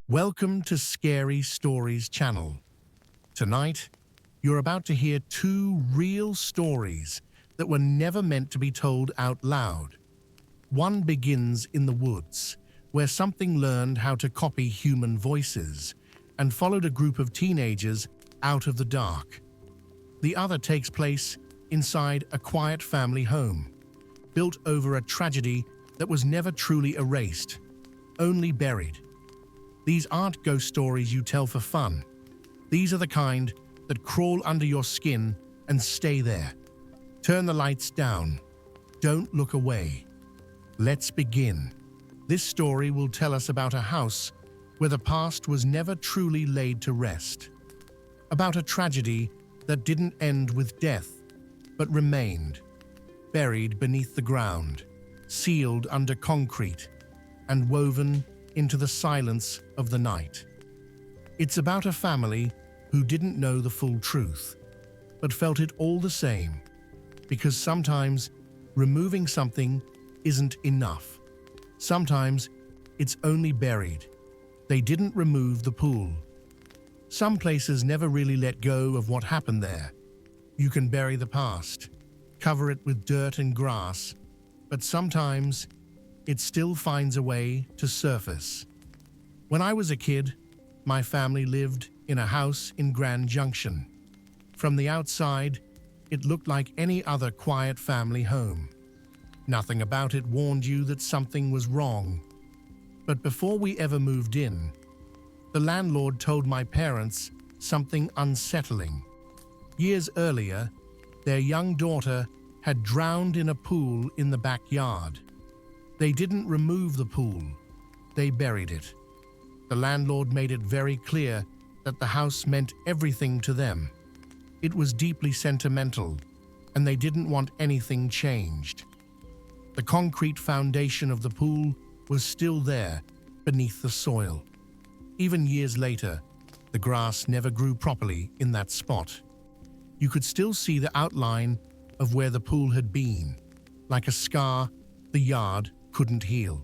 Welcome to Scary Stories channel. Tonight, you're about to hear two real stories that were never meant to be told out loud. One begins in the woods, where something learned how to copy human voices and followed a group of teenagers out of the dark. The other takes place inside a quiet family home, built over a tragedy that was never truly erased, only buried. These aren't ghost stories you tell for fun. These are the kind that crawl under your skin and stay there. Turn the lights down. Don't look away. Let's begin. This story will tell us about a house where the past was never truly laid to rest. About a tragedy that didn't end with death, but remained, buried beneath the ground, sealed under concrete, and woven into the silence of the night. It's about a family who didn't know the full truth, but felt it all the same, because sometimes removing something isn't enough. Sometimes it's only buried. They didn't remove the pool. Some places never really let go of what happened there. You can bury the past, cover it with dirt and grass, but sometimes it still finds a way to surface. When I was a kid, my family lived in a house in Grand Junction. From the outside, it looked like any other quiet family home. Nothing about it warned you that something was wrong. But before we ever moved in, the landlord told my parents something unsettling. Years earlier, their young daughter had drowned in a pool in the backyard. They didn't remove the pool, they buried it. The landlord made it very clear that the house meant everything to them. It was deeply sentimental, and they didn't want anything changed. The concrete foundation of the pool was still there, beneath the soil. Even years later, the grass never grew properly in that spot. You could still see the outline of where the pool had been, like a scar the yard couldn't heal.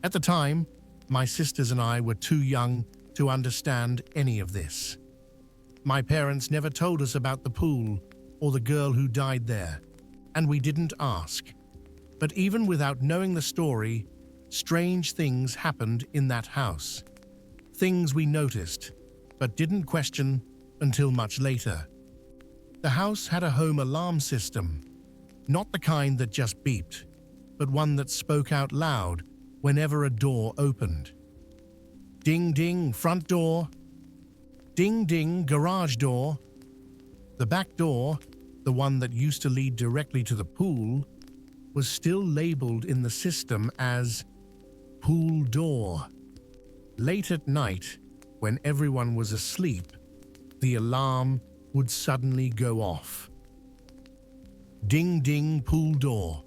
At the time, my sisters and I were too young to understand any of this. My parents never told us about the pool or the girl who died there, and we didn't ask. But even without knowing the story, strange things happened in that house. Things we noticed, but didn't question until much later. The house had a home alarm system, not the kind that just beeped, but one that spoke out loud whenever a door opened. Ding ding, front door. Ding ding, garage door. The back door, the one that used to lead directly to the pool, was still labeled in the system as pool door. Late at night, when everyone was asleep, the alarm would suddenly go off. Ding ding, pool door.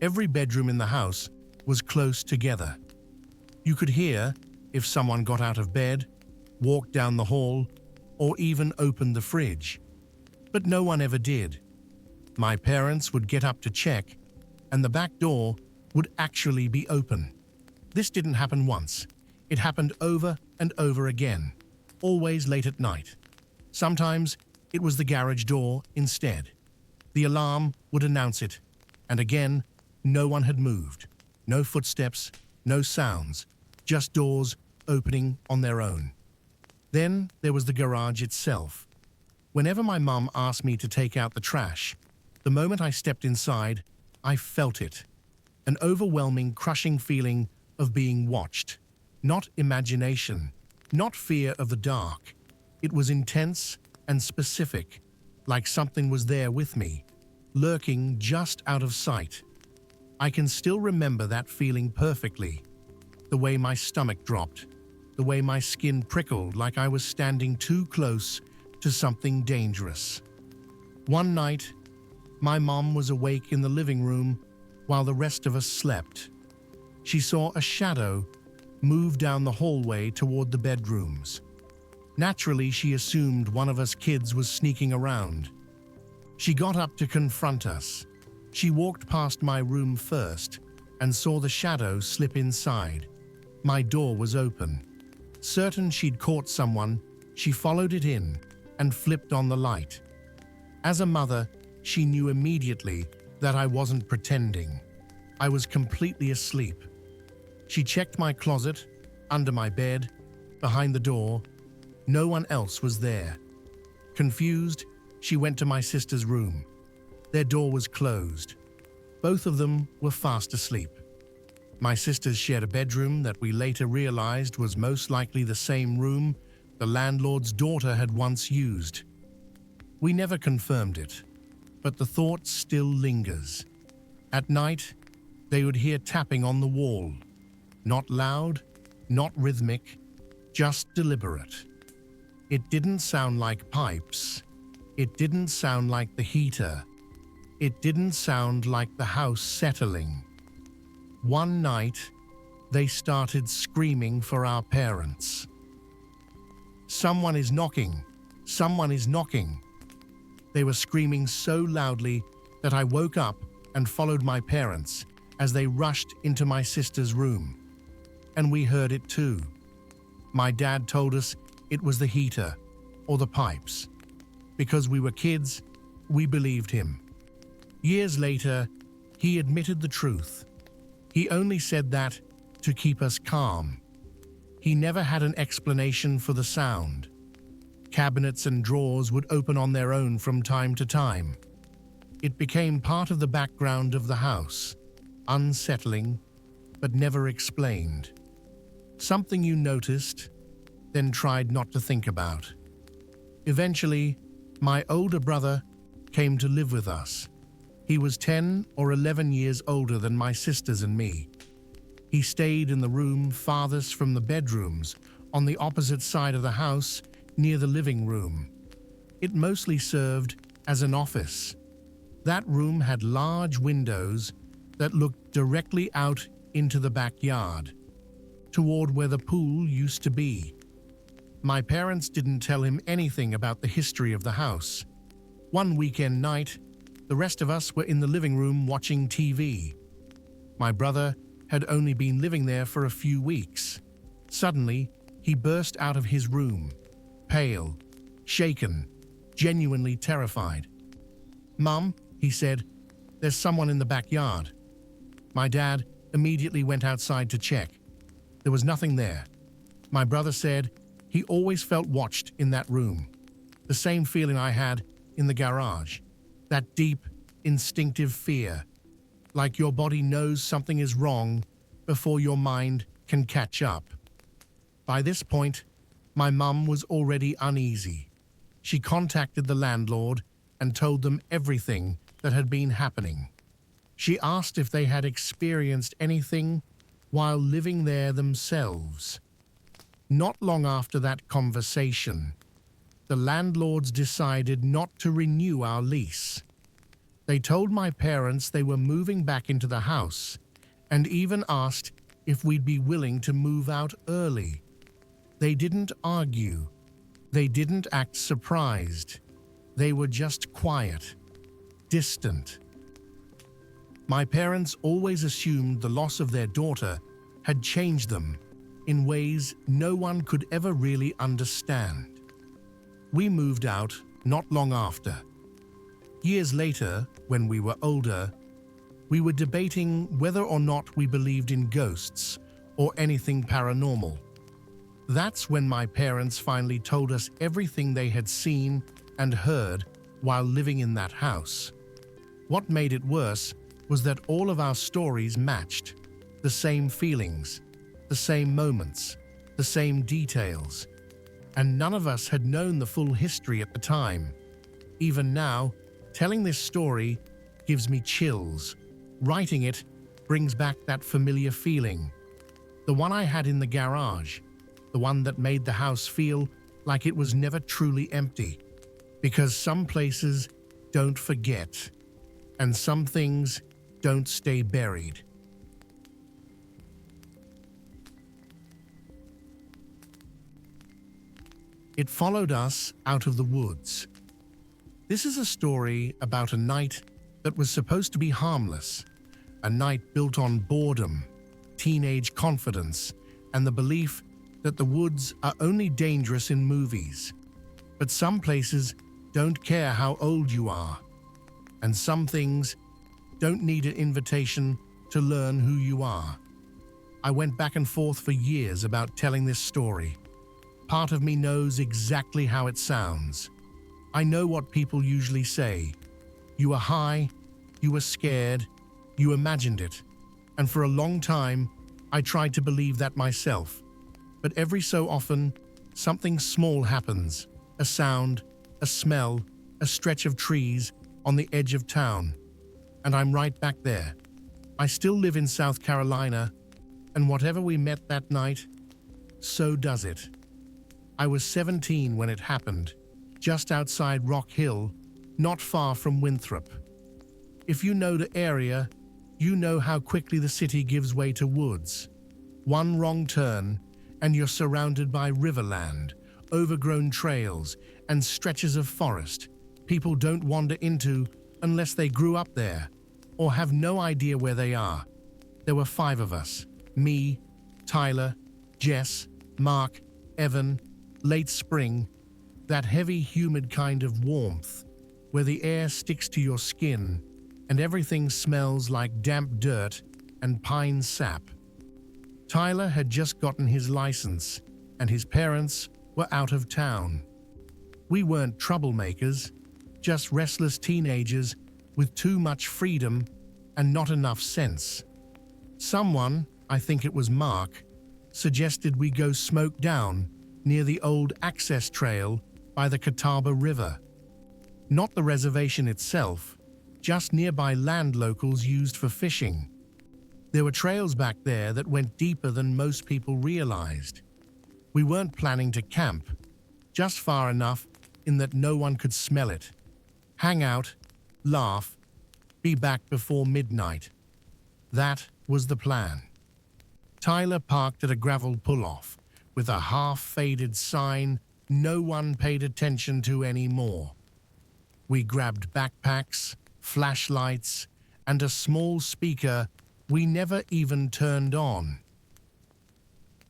Every bedroom in the house was close together. You could hear if someone got out of bed, walked down the hall, or even opened the fridge. But no one ever did. My parents would get up to check, and the back door would actually be open. This didn't happen once. It happened over and over again, always late at night. Sometimes it was the garage door instead. The alarm would announce it, and again, no one had moved. No footsteps, no sounds, just doors opening on their own. Then there was the garage itself. Whenever my mum asked me to take out the trash, the moment I stepped inside, I felt it. An overwhelming, crushing feeling of being watched. Not imagination, not fear of the dark. It was intense and specific, like something was there with me, lurking just out of sight. I can still remember that feeling perfectly. The way my stomach dropped, the way my skin prickled like I was standing too close to something dangerous. One night, my mom was awake in the living room while the rest of us slept. She saw a shadow move down the hallway toward the bedrooms. Naturally, she assumed one of us kids was sneaking around. She got up to confront us. She walked past my room first and saw the shadow slip inside. My door was open. Certain she'd caught someone, she followed it in and flipped on the light. As a mother, she knew immediately that I wasn't pretending. I was completely asleep. She checked my closet, under my bed, behind the door. No one else was there. Confused, she went to my sister's room. Their door was closed. Both of them were fast asleep. My sisters shared a bedroom that we later realized was most likely the same room the landlord's daughter had once used. We never confirmed it, but the thought still lingers. At night, they would hear tapping on the wall. Not loud, not rhythmic, just deliberate. It didn't sound like pipes. It didn't sound like the heater. It didn't sound like the house settling. One night, they started screaming for our parents. "Someone is knocking! Someone is knocking!" They were screaming so loudly that I woke up and followed my parents as they rushed into my sister's room. And we heard it too. My dad told us it was the heater or the pipes. Because we were kids, we believed him. Years later, he admitted the truth. He only said that to keep us calm. He never had an explanation for the sound. Cabinets and drawers would open on their own from time to time. It became part of the background of the house, unsettling, but never explained. Something you noticed, then tried not to think about. Eventually, my older brother came to live with us. He was 10 or 11 years older than my sisters and me. He stayed in the room farthest from the bedrooms, on the opposite side of the house, near the living room. It mostly served as an office. That room had large windows that looked directly out into the backyard, toward where the pool used to be. My parents didn't tell him anything about the history of the house. One weekend night, the rest of us were in the living room watching TV. My brother had only been living there for a few weeks. Suddenly, he burst out of his room, pale, shaken, genuinely terrified. "Mum," he said, "there's someone in the backyard." My dad immediately went outside to check. There was nothing there. My brother said he always felt watched in that room. The same feeling I had in the garage. That deep, instinctive fear. Like your body knows something is wrong before your mind can catch up. By this point, my mum was already uneasy. She contacted the landlord and told them everything that had been happening. She asked if they had experienced anything while living there themselves. Not long after that conversation, the landlords decided not to renew our lease. They told my parents they were moving back into the house and even asked if we'd be willing to move out early. They didn't argue. They didn't act surprised. They were just quiet, distant. My parents always assumed the loss of their daughter had changed them in ways no one could ever really understand. We moved out not long after. Years later, when we were older, we were debating whether or not we believed in ghosts or anything paranormal. That's when my parents finally told us everything they had seen and heard while living in that house. What made it worse was that all of our stories matched. The same feelings, the same moments, the same details. And none of us had known the full history at the time. Even now, telling this story gives me chills. Writing it brings back that familiar feeling. The one I had in the garage. The one that made the house feel like it was never truly empty. Because some places don't forget, and some things don't stay buried. It followed us out of the woods. This is a story about a night that was supposed to be harmless, a night built on boredom, teenage confidence, and the belief that the woods are only dangerous in movies, but some places don't care how old you are, and some things don't need an invitation to learn who you are. I went back and forth for years about telling this story. Part of me knows exactly how it sounds. I know what people usually say. You were high, you were scared, you imagined it. And for a long time, I tried to believe that myself. But every so often, something small happens. A sound, a smell, a stretch of trees on the edge of town. And I'm right back there. I still live in South Carolina, and whatever we met that night, so does it. I was 17 when it happened, just outside Rock Hill, not far from Winthrop. If you know the area, you know how quickly the city gives way to woods. One wrong turn, and you're surrounded by riverland, overgrown trails, and stretches of forest people don't wander into unless they grew up there or have no idea where they are. There were 5 of us: me, Tyler, Jess, Mark, Evan. Late spring, that heavy, humid kind of warmth where the air sticks to your skin and everything smells like damp dirt and pine sap. Tyler had just gotten his license and his parents were out of town. We weren't troublemakers, just restless teenagers with too much freedom and not enough sense. Someone, I think it was Mark, suggested we go smoke down near the old access trail by the Catawba River. Not the reservation itself, just nearby land locals used for fishing. There were trails back there that went deeper than most people realized. We weren't planning to camp, just far enough in that no one could smell it. Hang out, laugh, be back before midnight. That was the plan. Tyler parked at a gravel pull-off with a half-faded sign no one paid attention to anymore. We grabbed backpacks, flashlights, and a small speaker we never even turned on.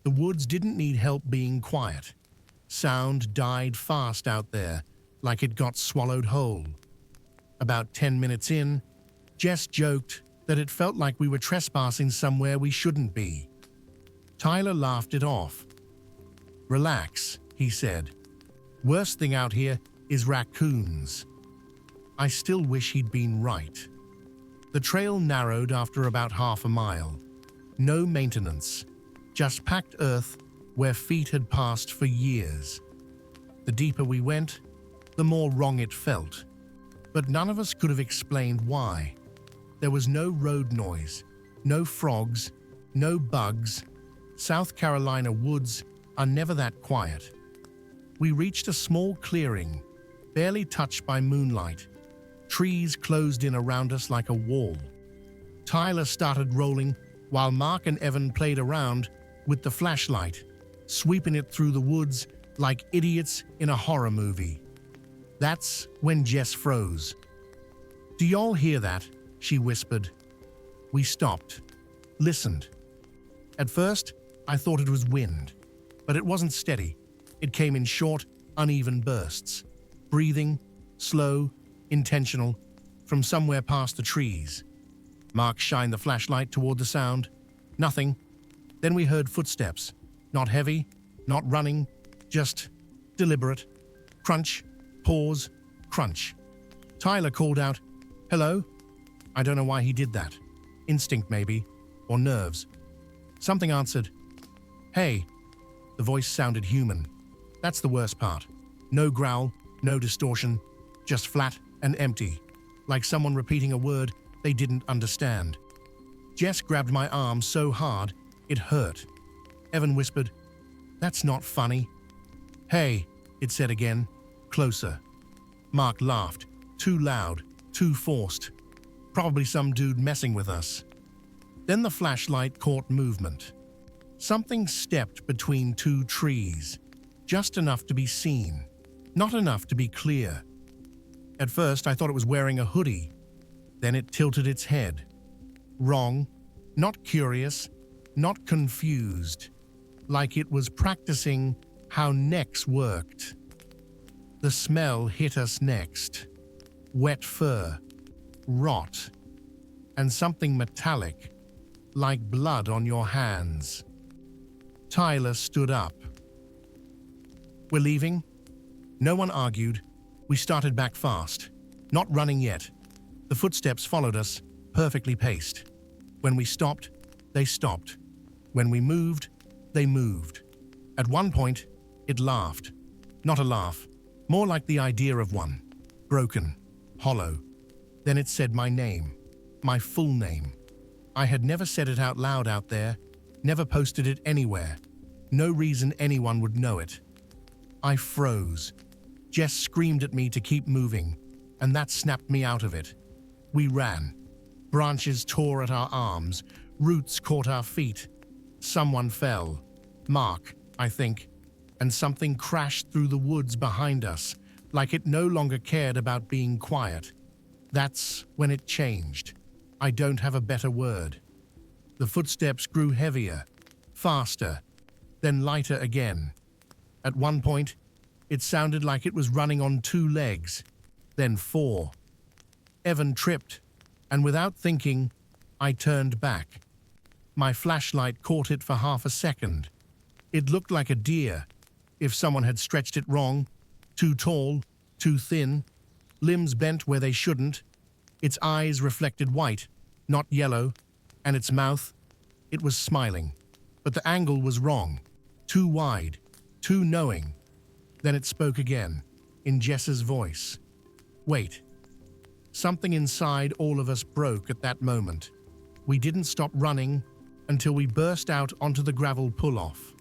The woods didn't need help being quiet. Sound died fast out there, like it got swallowed whole. About 10 minutes in, Jess joked that it felt like we were trespassing somewhere we shouldn't be. Tyler laughed it off. "Relax," he said. "Worst thing out here is raccoons." I still wish he'd been right. The trail narrowed after about half a mile. No maintenance, just packed earth where feet had passed for years. The deeper we went, the more wrong it felt. But none of us could have explained why. There was no road noise, no frogs, no bugs. South Carolina woods are never that quiet. We reached a small clearing, barely touched by moonlight. Trees closed in around us like a wall. Tyler started rolling while Mark and Evan played around with the flashlight, sweeping it through the woods like idiots in a horror movie. That's when Jess froze. "Do y'all hear that?" she whispered. We stopped, listened. At first, I thought it was wind, but it wasn't steady. It came in short, uneven bursts, breathing, slow, intentional, from somewhere past the trees. Mark shined the flashlight toward the sound. Nothing. Then we heard footsteps. Not heavy, not running, just deliberate. Crunch, pause, crunch. Tyler called out, "Hello?" I don't know why he did that. Instinct maybe, or nerves. Something answered, "Hey." The voice sounded human. That's the worst part. No growl, no distortion, just flat and empty, like someone repeating a word they didn't understand. Jess grabbed my arm so hard it hurt. Evan whispered, "That's not funny." "Hey," it said again, closer. Mark laughed, too loud, too forced. Probably some dude messing with us. Then the flashlight caught movement. Something stepped between 2 trees, just enough to be seen, not enough to be clear. At first, I thought it was wearing a hoodie. Then it tilted its head. Wrong, not curious, not confused. like it was practicing how necks worked. The smell hit us next. Wet fur, rot, and something metallic, like blood on your hands. Tyler stood up. "We're leaving?" No one argued. We started back fast. Not running yet. The footsteps followed us, perfectly paced. When we stopped, they stopped. When we moved, they moved. At one point, it laughed. Not a laugh, more like the idea of one. Broken, hollow. Then it said my name, my full name. I had never said it out loud out there, never posted it anywhere. No reason anyone would know it. I froze. Jess screamed at me to keep moving, and that snapped me out of it. We ran. Branches tore at our arms, roots caught our feet. Someone fell. Mark, I think, and something crashed through the woods behind us, like it no longer cared about being quiet. That's when it changed. I don't have a better word. The footsteps grew heavier, faster, then lighter again. At one point, it sounded like it was running on 2 legs, then 4. Evan tripped, and without thinking, I turned back. My flashlight caught it for half a second. It looked like a deer, if someone had stretched it wrong. Too tall, too thin, limbs bent where they shouldn't. Its eyes reflected white, not yellow, and its mouth, it was smiling. But the angle was wrong, too wide, too knowing. Then it spoke again, in Jess's voice. Wait. Something inside all of us broke at that moment. We didn't stop running until we burst out onto the gravel pull-off.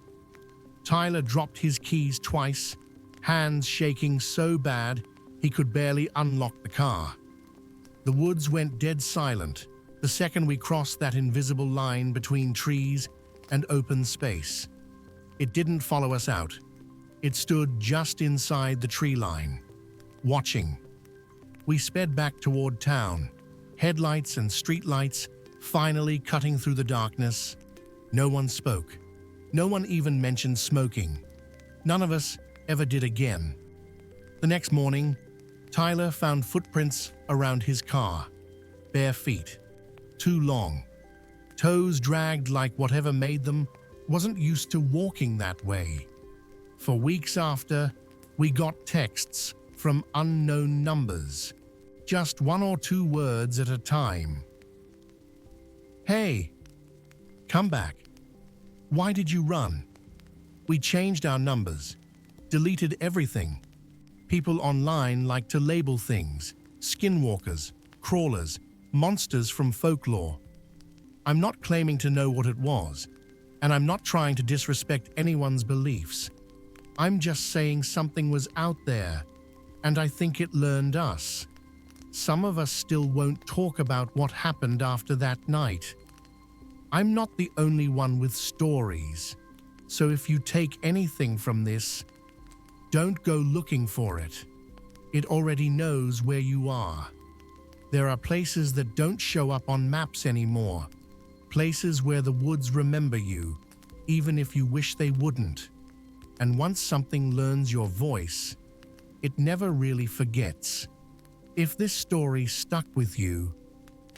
Tyler dropped his keys twice, hands shaking so bad he could barely unlock the car. The woods went dead silent the second we crossed that invisible line between trees and open space. It didn't follow us out. It stood just inside the tree line, watching. We sped back toward town, headlights and streetlights finally cutting through the darkness. No one spoke. No one even mentioned smoking. None of us ever did again. The next morning, Tyler found footprints around his car. Bare feet. Too long. Toes dragged like whatever made them wasn't used to walking that way. For weeks after, we got texts from unknown numbers. Just 1 or 2 words at a time. "Hey, come back. Why did you run?" We changed our numbers, deleted everything. People online like to label things, skinwalkers, crawlers, monsters from folklore. I'm not claiming to know what it was, and I'm not trying to disrespect anyone's beliefs. I'm just saying something was out there, and I think it learned us. Some of us still won't talk about what happened after that night. I'm not the only one with stories, so if you take anything from this, don't go looking for it. It already knows where you are. There are places that don't show up on maps anymore, places where the woods remember you, even if you wish they wouldn't. And once something learns your voice, it never really forgets. If this story stuck with you,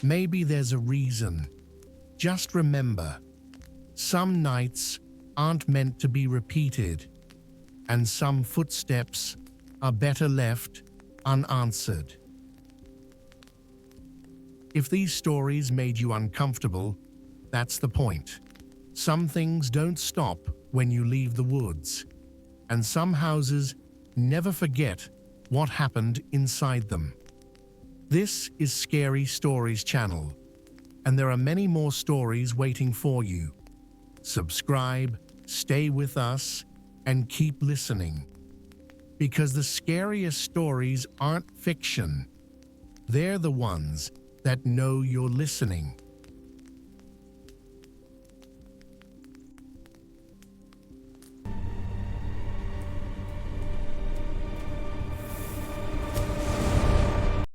maybe there's a reason. Just remember, some nights aren't meant to be repeated, and some footsteps are better left unanswered. If these stories made you uncomfortable, that's the point. Some things don't stop when you leave the woods, and some houses never forget what happened inside them. This is Scary Stories channel, and there are many more stories waiting for you. Subscribe, stay with us, and keep listening. Because the scariest stories aren't fiction. They're the ones that know you're listening.